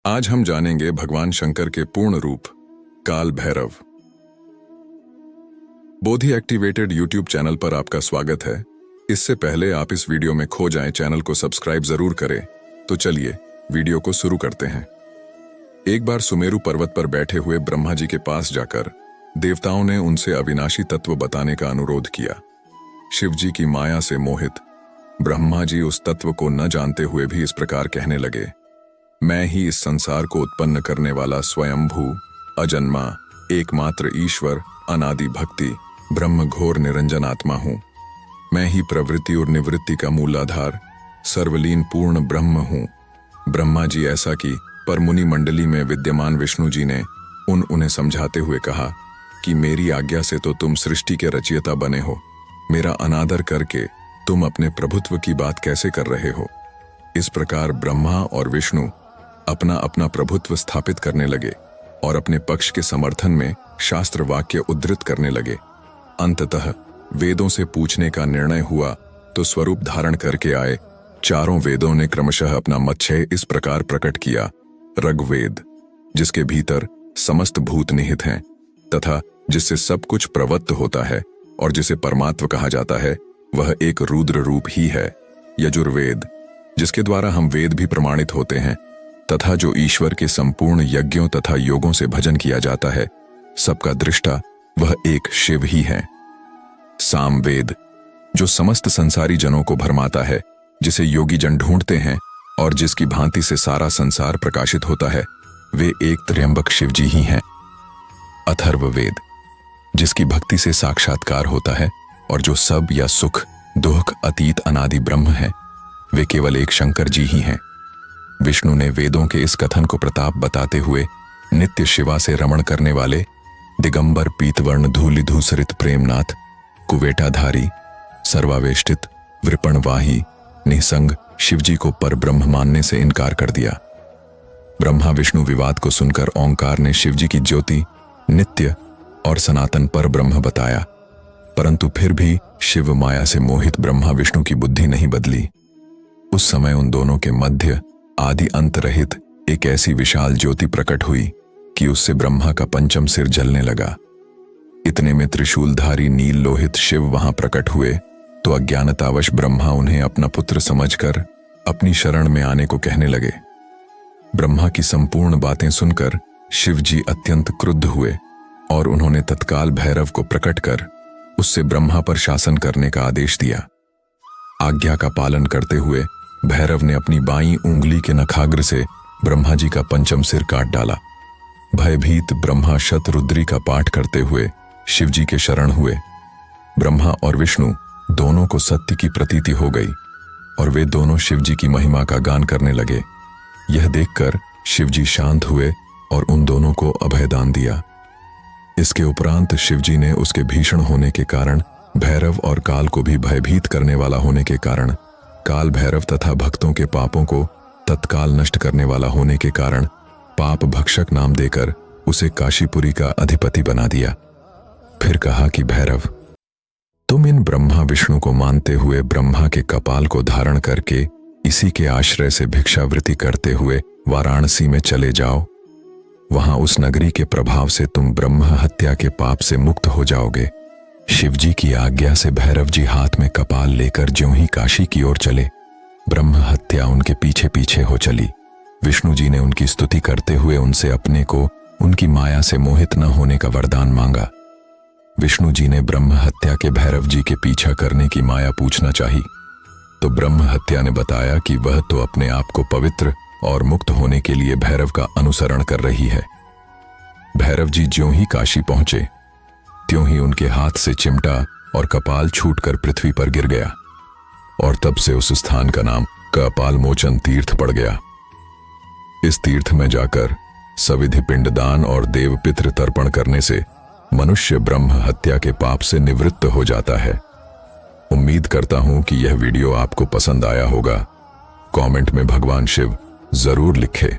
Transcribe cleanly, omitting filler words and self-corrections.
आज हम जानेंगे भगवान शंकर के पूर्ण रूप काल भैरव। बोधि एक्टिवेटेड यूट्यूब चैनल पर आपका स्वागत है। इससे पहले आप इस वीडियो में खो जाएं, चैनल को सब्सक्राइब जरूर करें। तो चलिए वीडियो को शुरू करते हैं। एक बार सुमेरु पर्वत पर बैठे हुए ब्रह्मा जी के पास जाकर देवताओं ने उनसे अविनाशी तत्व बताने का अनुरोध किया। शिव जी की माया से मोहित ब्रह्मा जी उस तत्व को न जानते हुए भी इस प्रकार कहने लगे, मैं ही इस संसार को उत्पन्न करने वाला स्वयंभू अजन्मा एकमात्र ईश्वर अनादि भक्ति ब्रह्म घोर निरंजन आत्मा हूं। मैं ही प्रवृत्ति और निवृत्ति का मूलाधार सर्वलीन पूर्ण ब्रह्म हूं। ब्रह्मा जी ऐसा कि पर मुनि मंडली में विद्यमान विष्णु जी ने उन्हें समझाते हुए कहा कि मेरी आज्ञा से तो तुम सृष्टि के रचयिता बने हो, मेरा अनादर करके तुम अपने प्रभुत्व की बात कैसे कर रहे हो। इस प्रकार ब्रह्मा और विष्णु अपना अपना प्रभुत्व स्थापित करने लगे और अपने पक्ष के समर्थन में शास्त्र वाक्य उद्धृत करने लगे। अंततः वेदों से पूछने का निर्णय हुआ तो स्वरूप धारण करके आए चारों वेदों ने क्रमशः अपना मच्छय इस प्रकार प्रकट किया। ऋग्वेद, जिसके भीतर समस्त भूत निहित हैं तथा जिससे सब कुछ प्रवत्त होता है और जिसे परमात्व कहा जाता है, वह एक रुद्र रूप ही है। यजुर्वेद, जिसके द्वारा हम वेद भी प्रमाणित होते हैं तथा जो ईश्वर के संपूर्ण यज्ञों तथा योगों से भजन किया जाता है, सबका दृष्टा वह एक शिव ही है। सामवेद, जो समस्त संसारी जनों को भरमाता है, जिसे योगी जन ढूंढते हैं और जिसकी भांति से सारा संसार प्रकाशित होता है, वे एक त्र्यंबक शिव जी ही हैं। अथर्ववेद, जिसकी भक्ति से साक्षात्कार होता है और जो सब या सुख दुख अतीत अनादि ब्रह्म है, वे केवल एक शंकर जी ही हैं। विष्णु ने वेदों के इस कथन को प्रताप बताते हुए नित्य शिवा से रमण करने वाले दिगंबर पीतवर्ण धूलिधूसरित प्रेमनाथ कुवेटाधारी सर्वावेष्टित वृपणवाही निसंग शिवजी को पर ब्रह्म मानने से इनकार कर दिया। ब्रह्मा विष्णु विवाद को सुनकर ओंकार ने शिवजी की ज्योति नित्य और सनातन पर ब्रह्म बताया, परंतु फिर भी शिव माया से मोहित ब्रह्मा विष्णु की बुद्धि नहीं बदली। उस समय उन दोनों के मध्य आदि अंत रहित एक ऐसी विशाल ज्योति प्रकट हुई कि उससे ब्रह्मा का पंचम सिर जलने लगा। इतने में त्रिशूलधारी नील लोहित शिव वहां प्रकट हुए तो अज्ञानतावश ब्रह्मा उन्हें अपना पुत्र समझकर अपनी शरण में आने को कहने लगे। ब्रह्मा की संपूर्ण बातें सुनकर शिव जी अत्यंत क्रुद्ध हुए और उन्होंने तत्काल भैरव को प्रकट कर उससे ब्रह्मा पर शासन करने का आदेश दिया। आज्ञा का पालन करते हुए भैरव ने अपनी बाईं उंगली के नखाग्र से ब्रह्मा जी का पंचम सिर काट डाला। भयभीत ब्रह्मा शतरुद्री का पाठ करते हुए शिव जी के शरण हुए। ब्रह्मा और विष्णु दोनों को सत्य की प्रतीति हो गई और वे दोनों शिव जी की महिमा का गान करने लगे। यह देखकर शिव जी शांत हुए और उन दोनों को अभयदान दिया। इसके उपरांत शिव जी ने उसके भीषण होने के कारण भैरव और काल को भी भयभीत करने वाला होने के कारण काल भैरव तथा भक्तों के पापों को तत्काल नष्ट करने वाला होने के कारण पाप भक्षक नाम देकर उसे काशीपुरी का अधिपति बना दिया। फिर कहा कि भैरव, तुम इन ब्रह्मा विष्णु को मानते हुए ब्रह्मा के कपाल को धारण करके इसी के आश्रय से भिक्षावृत्ति करते हुए वाराणसी में चले जाओ। वहां उस नगरी के प्रभाव से तुम ब्रह्म हत्या के पाप से मुक्त हो जाओगे। शिवजी की आज्ञा से भैरव जी हाथ में कपाल लेकर ज्यों ही काशी की ओर चले, ब्रह्म हत्या उनके पीछे पीछे हो चली। विष्णु जी ने उनकी स्तुति करते हुए उनसे अपने को उनकी माया से मोहित न होने का वरदान मांगा। विष्णु जी ने ब्रह्म हत्या के भैरव जी के पीछा करने की माया पूछना चाही तो ब्रह्म हत्या ने बताया कि वह तो अपने आप को पवित्र और मुक्त होने के लिए भैरव का अनुसरण कर रही है। भैरव जी ज्यों ही काशी पहुंचे त्यों ही उनके हाथ से चिमटा और कपाल छूटकर पृथ्वी पर गिर गया और तब से उस स्थान का नाम कपाल मोचन तीर्थ पड़ गया। इस तीर्थ में जाकर सविधि पिंडदान और देव पितृ तर्पण करने से मनुष्य ब्रह्म हत्या के पाप से निवृत्त हो जाता है। उम्मीद करता हूं कि यह वीडियो आपको पसंद आया होगा। कमेंट में भगवान शिव जरूर लिखें।